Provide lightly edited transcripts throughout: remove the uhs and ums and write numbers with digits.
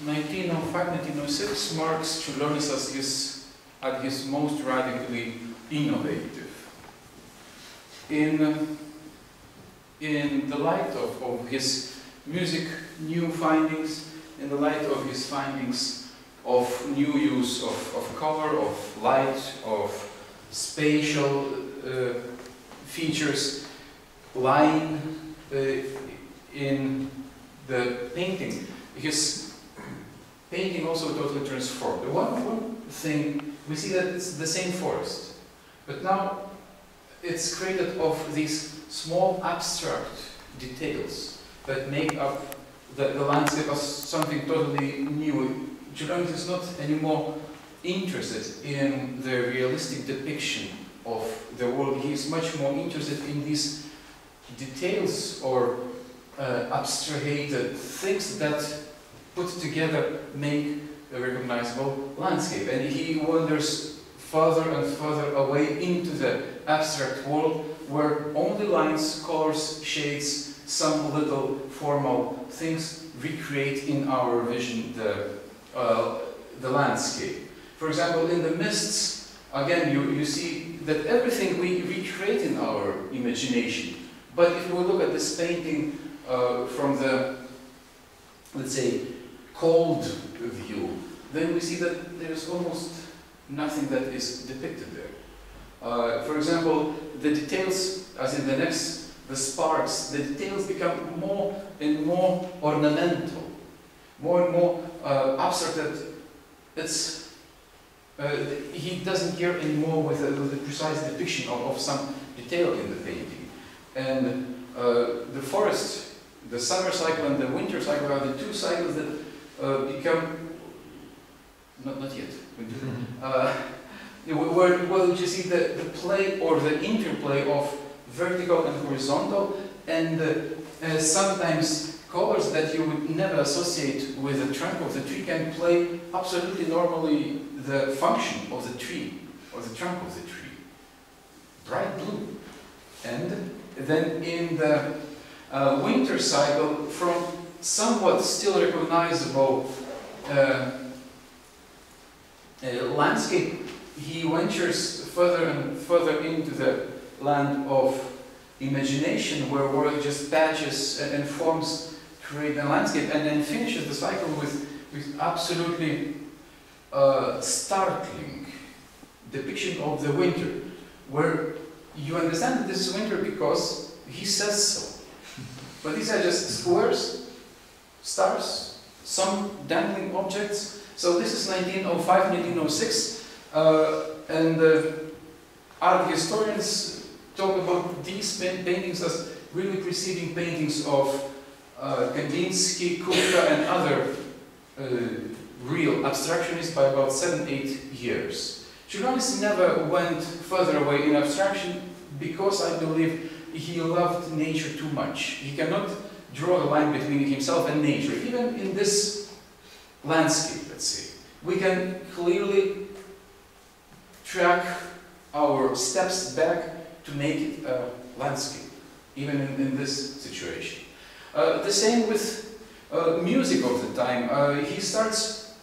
1905-1906 marks Čurļonis as at his most radically innovative. In the light of his music new findings, in the light of his findings of new use of color, of light, of spatial features, line in the painting, his painting also totally transformed. The one thing, we see that it's the same forest, but now it's created of these small abstract details that make up the landscape as something totally new. Čurļonis is not anymore interested in the realistic depiction of the world. He is much more interested in these details or abstracted things that put together make a recognizable landscape. And he wanders further and further away into the abstract world where only lines, colors, shades, some little formal things recreate in our vision the landscape. For example, in the mists, again, you see that everything we recreate in our imagination. But if we look at this painting from the, let's say, cold view, then we see that there is almost nothing that is depicted there. For example, the details, as in the next, the sparks, the details become more and more ornamental, more and more abstract. That it's he doesn't care anymore with the precise depiction of some detail in the painting. And the forest, the summer cycle and the winter cycle are the two cycles that become not yet. Where you see the play or the interplay of vertical and horizontal, and sometimes colors that you would never associate with the trunk of the tree can play absolutely normally the function of the tree or the trunk of the tree. Bright blue. And then in the winter cycle, from somewhat still recognizable landscape, he ventures further and further into the land of imagination, where just patches and forms create a landscape, and then finishes the cycle with absolutely startling depiction of the winter, where you understand that this is winter because he says so. But these are just squares, stars, some dangling objects. So this is 1905, 1906, and art historians talk about these paintings as really preceding paintings of Kandinsky, Kupka, and other real abstractionists by about 7-8 years. Čurļonis never went further away in abstraction because I believe he loved nature too much. He cannot draw the line between himself and nature. Even in this landscape, let's say, we can clearly track our steps back to make it a landscape, even in this situation. The same with music of the time. He starts,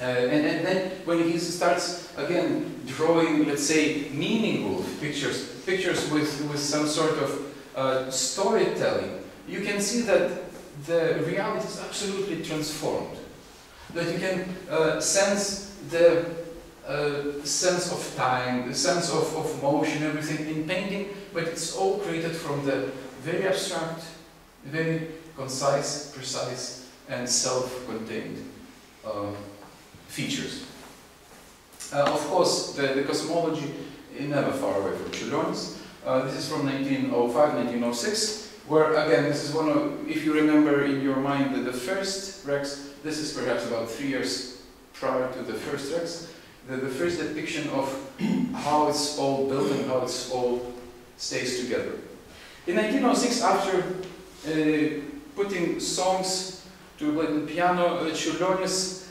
and then when he starts again drawing, let's say, meaningful pictures with some sort of storytelling, you can see that the reality is absolutely transformed. That you can sense the sense of time, the sense of motion, everything in painting, but it's all created from the very abstract, very concise, precise, and self-contained features. Of course, the cosmology is never far away from Čurļonis. This is from 1905, 1906, where again, this is one of, if you remember in your mind the first Rex, this is perhaps about 3 years prior to the first Rex, the first depiction of how it's all built and how it's all stays together. In 1906, after putting songs to a blatant piano, Čurļonis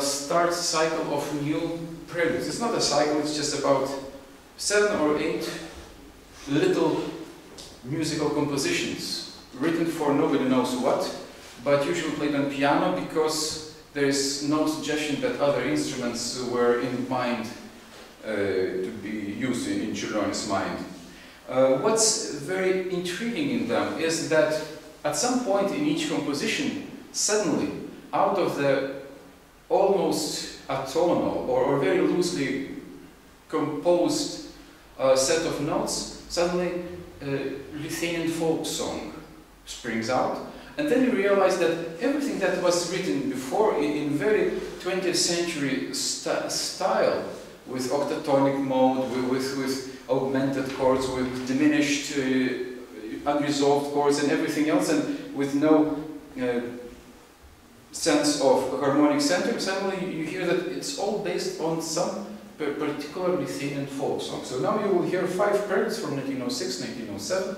starts a cycle of new preludes. It's not a cycle, it's just about 7 or 8 little musical compositions written for nobody knows what, but usually played on piano because there is no suggestion that other instruments were in mind to be used in Čurļonis' mind. What's very intriguing in them is that at some point in each composition, suddenly, out of the almost atonal or very loosely composed set of notes, suddenly Lithuanian folk song springs out. And then you realize that everything that was written before in very 20th century style, with octatonic mode, with augmented chords, with diminished, unresolved chords and everything else, and with no sense of harmonic center, suddenly you hear that it's all based on some particular Lithuanian folk song. So now you will hear 5 preludes from 1906, 1907,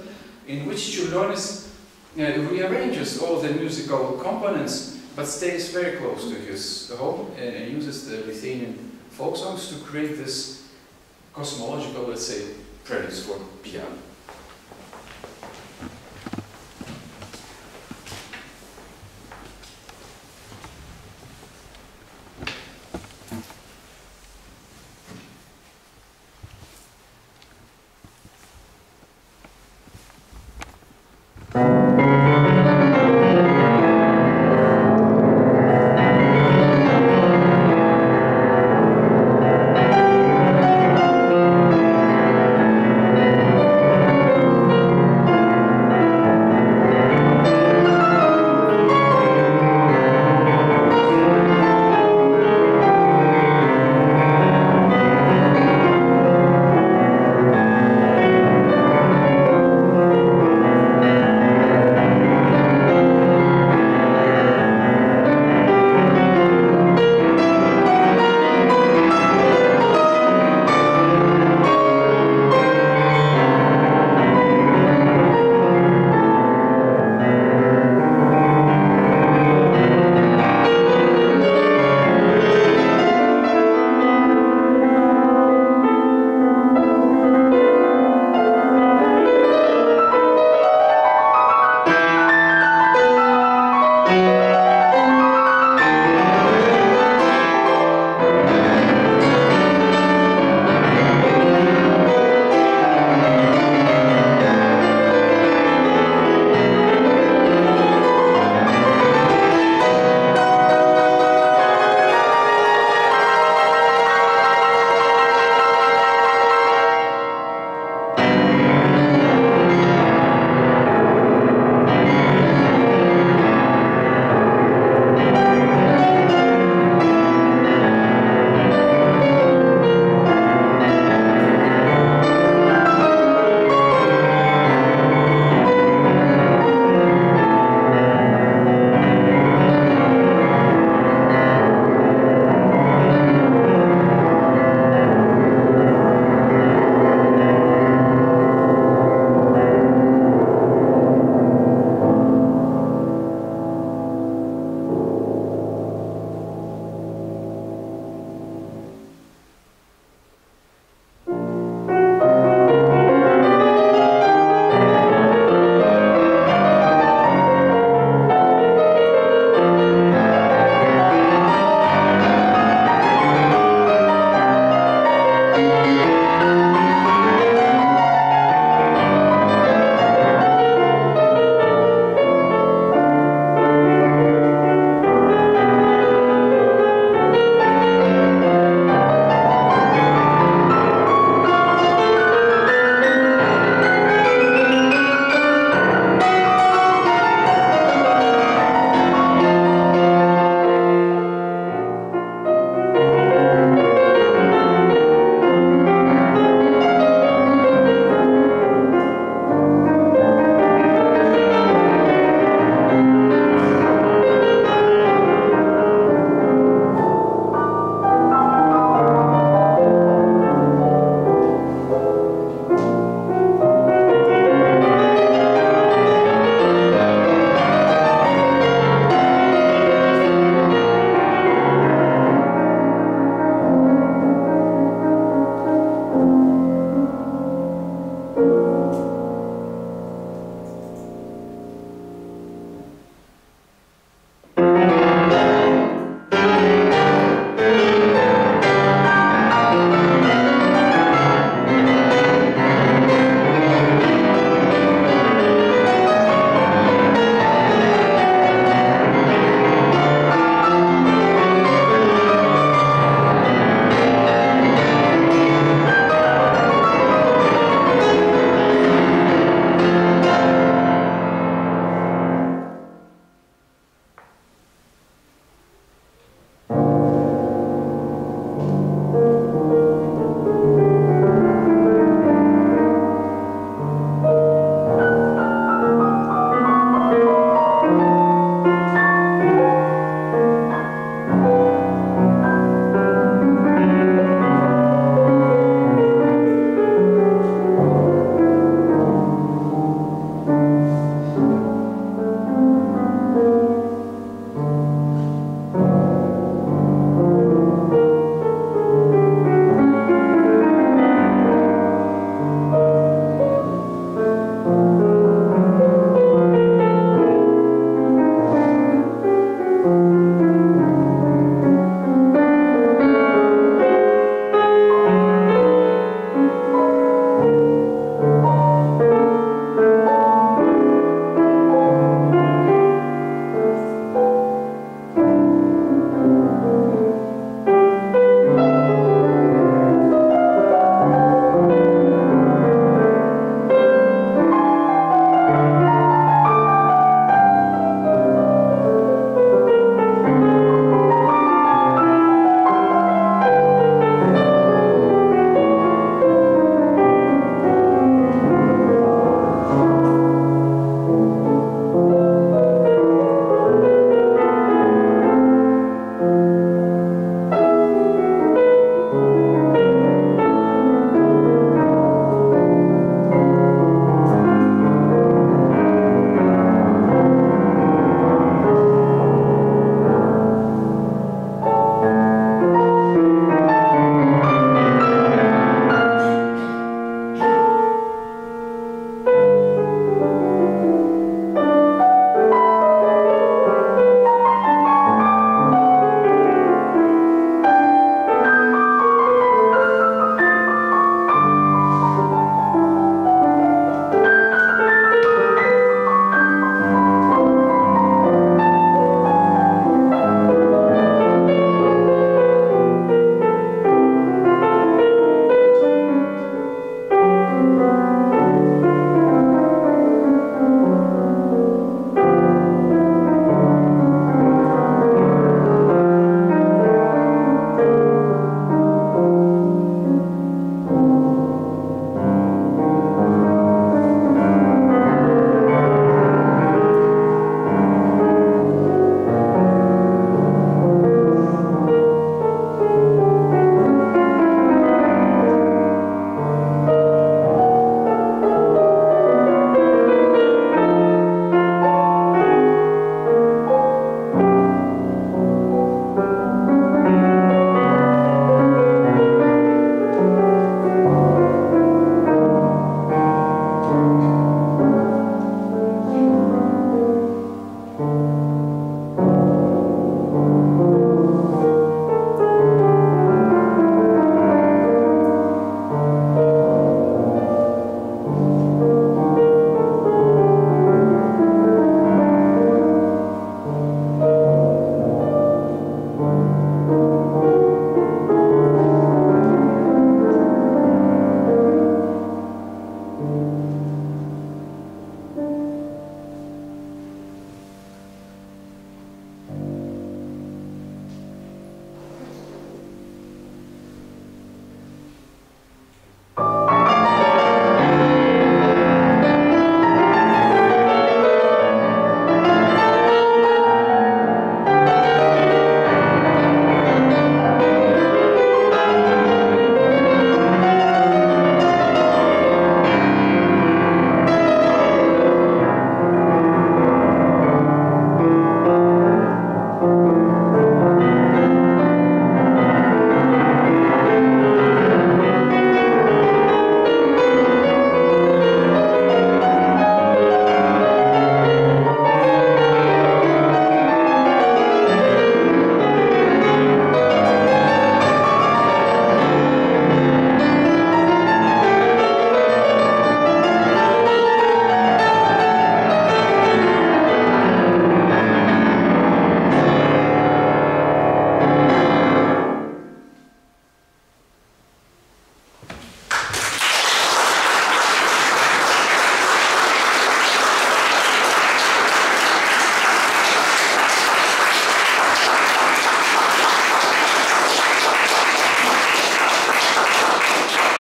in which Čurļonis rearranges all the musical components, but stays very close to his home and uses the Lithuanian folk songs to create this cosmological, let's say, preludes for piano.